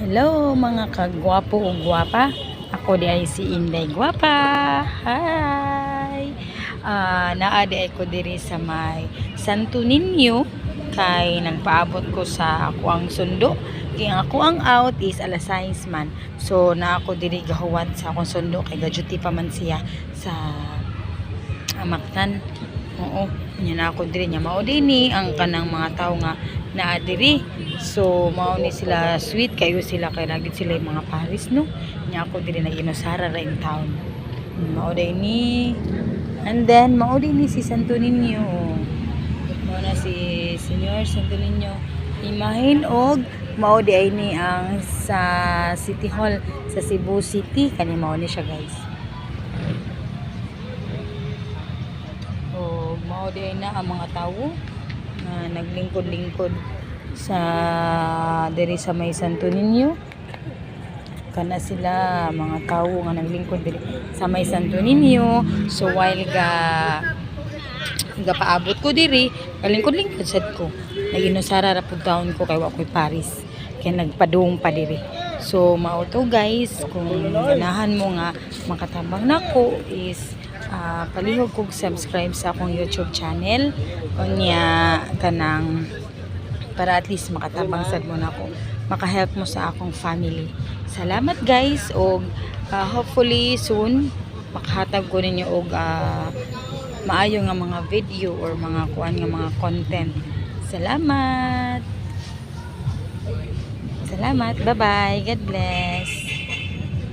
Hello mga kagwapo o gwapa. Ako di ay si Inday Gwapa. Hi. Naadi ay ko diri sa may Santo Niño kay nagpaabot ko sa ako ang sundo. Kay ako ang out is alas 6 man. So na ako diri gahuwat sa akong sundo kay gaduty pa man siya sa Amaktan. Oo, nya na ako diri nya mao dinhi ang kanang mga tawo nga naa diri. So mao ni sila sweet kayo sila kay lagi sila yung mga Paris no. Nya ako diri na inosara ra in town. Mao dinhi. And then mao dinhi si Santo Niño. Mao na si Senyor Santo Niño. Imahin og mao di ay ni ang sa City Hall sa Cebu City kani mao ni siya guys. Mao di na ang mga tawo na naglingkod-lingkod sa diri sa may Santo Niño. Kana sila mga tawo nga naglingkod diri sa may Santo Niño. So while paabot ko diri, kalingkod-lingkod sad ko. Naginusara ra pud taon ko kay wa ko'y Paris. Kaya nagpadung pa diri. So mao to guys, kung ganahan mo nga makatabang nako is palihog kog subscribe sa akong YouTube channel unya kanang para at least makatabang sad mo nako, maka-help mo sa akong family. Salamat guys og hopefully soon makahatag ko ninyo og maayo nga mga video or mga kuan nga mga content. Salamat. Bye bye. God bless.